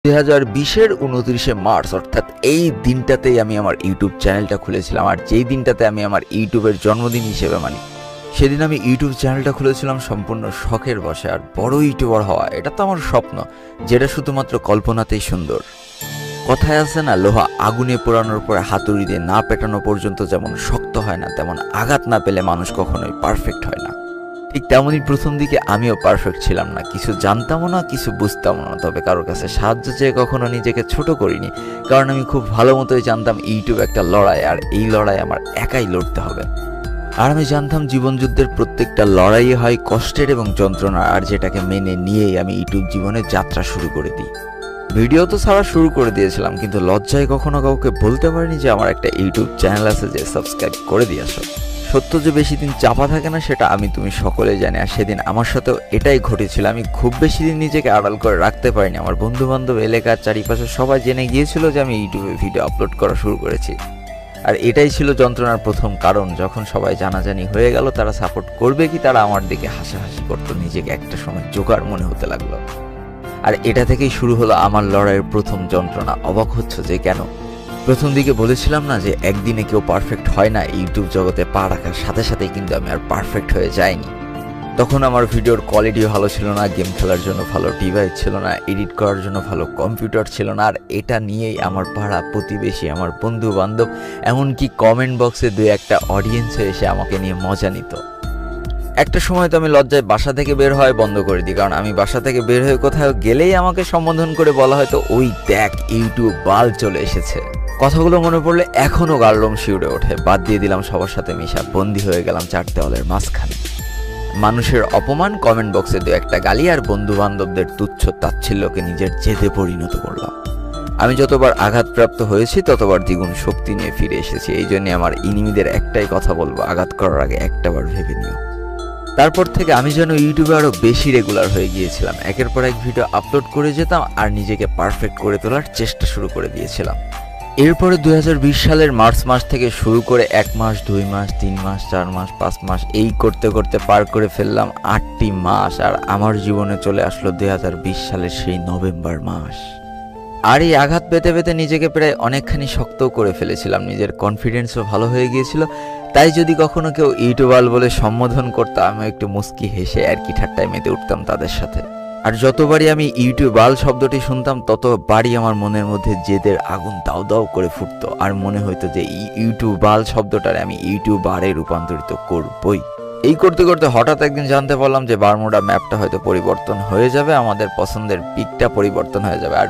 2020-এর 29শে March অর্থাৎ এই দিনটাতেই আমি আমার ইউটিউব চ্যানেলটা খুলেছিলাম। আর যেই দিনটাতে আমি আমার ইউটিউবের জন্মদিন হিসেবে মানি, সেদিন আমি ইউটিউব চ্যানেলটা খুলেছিলাম সম্পূর্ণ শখের বশে। আর বড় ইউটিউবার হওয়া এটা তো আমার স্বপ্ন, যেটা শুধুমাত্র কল্পনাতেই সুন্দর। কথায় আছে না, লোহা আগুনে পোড়ানোর পরে হাতুড়ি দিয়ে না পেটানো পর্যন্ত যেমন শক্ত হয় না, তেমন আঘাত না পেলে মানুষ কখনোই পারফেক্ট হয় না। ঠিক তেমনই প্রথম দিকে আমিও পারফেক্ট ছিলাম না, কিছু জানতামও না, কিছু বুঝতামও না। তবে কারোর কাছে সাহায্য চেয়ে কখনো নিজেকে ছোট করিনি, কারণ আমি খুব ভালো মতোই জানতাম ইউটিউব একটা লড়াই, আর এই লড়াই আমার একাই লড়তে হবে। আর আমি জানতাম জীবনযুদ্ধের প্রত্যেকটা লড়াই হয় কষ্টের এবং যন্ত্রণার, আর যেটাকে মেনে নিয়েই আমি ইউটিউব জীবনের যাত্রা শুরু করে দিই। ভিডিও তো ছাড়া শুরু করে দিয়েছিলাম, কিন্তু লজ্জায় কখনো কাউকে বলতে পারিনি যে আমার একটা ইউটিউব চ্যানেল আছে, যে সাবস্ক্রাইব করে দিয়ে আসো। সত্য যে বেশি দিন চাপা থাকে না সেটা আমি তুমি সকলে জানি, আর সেদিন আমার সাথেও এটাই ঘটেছিল। আমি খুব বেশি দিন নিজেকে আড়াল করে রাখতে পারিনি। আমার বন্ধু বান্ধব, এলাকার চারিপাশে সবাই জেনে গিয়েছিল যে আমি ইউটিউবে ভিডিও আপলোড করা শুরু করেছি। আর এটাই ছিল যন্ত্রণার প্রথম কারণ। যখন সবাই জানাজানি হয়ে গেল, তারা সাপোর্ট করবে কি তারা আমার দিকে হাসাহাসি করতো, নিজেকে একটা সময় জোকার মনে হতে লাগলো। আর এটা থেকেই শুরু হলো আমার লড়াইয়ের প্রথম যন্ত্রণা। অবাক হচ্ছে যে কেন? প্রথম দিকে বলেছিলাম না যে একদিনে কেউ পারফেক্ট হয় না, ইউটিউব জগতে পা রাখার সাথে সাথেই কিন্তু আমি আর পারফেক্ট হয়ে যাইনি। তখন আমার ভিডিওর কোয়ালিটি ভালো ছিল না, গেম খেলার জন্য ভালো ডিভাইস ছিল না, এডিট করার জন্য ভালো কম্পিউটার ছিল না। আর এটা নিয়েই আমার পাড়া প্রতিবেশী, আমার বন্ধু বান্ধব, এমনকি কমেন্ট বক্সে দুই একটা অডিয়েন্সে এসে আমাকে নিয়ে মজা নিত। একটা সময় তো আমি লজ্জায় বাসা থেকে বের হয় বন্ধ করে দিই, কারণ আমি বাসা থেকে বের হয়ে কোথাও গেলেই আমাকে সম্বোধন করে বলা হয়তো, ওই দেখ ইউটিউব বাল চলে এসেছে। কথাগুলো মনে পড়লে এখনও গালরম শিউরে ওঠে। বাদ দিয়ে দিলাম সবার সাথে মিশা, বন্দী হয়ে গেলাম চার দেওয়ালের মাঝখানে। মানুষের অপমান, কমেন্ট বক্সে দু একটা গালি, আর বন্ধু বান্ধবদের তুচ্ছ তাচ্ছিল্যকে নিজের জেদে পরিণত করলাম। আমি যতবার আঘাতপ্রাপ্ত হয়েছি ততবার দ্বিগুণ শক্তি নিয়ে ফিরে এসেছি। এই জন্য আমার ইনিমিদের একটাই কথা বলবো, আঘাত করার আগে একটাবার ভেবে নিও। তারপর থেকে আমি যেন ইউটিউবে আরও বেশি রেগুলার হয়ে গিয়েছিলাম। একের পর এক ভিডিও আপলোড করে যেতাম আর নিজেকে পারফেক্ট করে তোলার চেষ্টা শুরু করে দিয়েছিলাম। এরপরে 2020 সালের মার্চ মাস থেকে শুরু করে 1 মাস, 2 মাস, 3 মাস, 4 মাস, 5 মাস, এই করতে করতে পার করে ফেললাম 8টি মাস। আর আমার জীবনে চলে আসলো 2020 সালের সেই নভেম্বর মাস। আর এই আঘাত পেতে পেতে নিজেকে প্রায় অনেকখানি শক্তও করে ফেলেছিলাম, নিজের কনফিডেন্সও ভালো হয়ে গিয়েছিল। তাই যদি কখনো কেউ ইউটিউবার বলে সম্বোধন করতো, আমি একটু মুস্কি হেসে আর কি ঠাট্টায় মেতে উঠতাম তাদের সাথে। আর যতবারই আমি ইউটিউবাল শব্দটি শুনতাম, ততবারই আমার মনের মধ্যে জেদের আগুন দাও দাও করে ফুটতো, আর মনে হইতো যে ইউটিউবাল শব্দটারে আমি ইউটিউবারে রূপান্তরিত করবই। এই করতে করতে হঠাৎ একদিন জানতে পারলাম যে বারমুডা ম্যাপটা হয়তো পরিবর্তন হয়ে যাবে, আমাদের পছন্দের পিকটা পরিবর্তন হয়ে যাবে। আর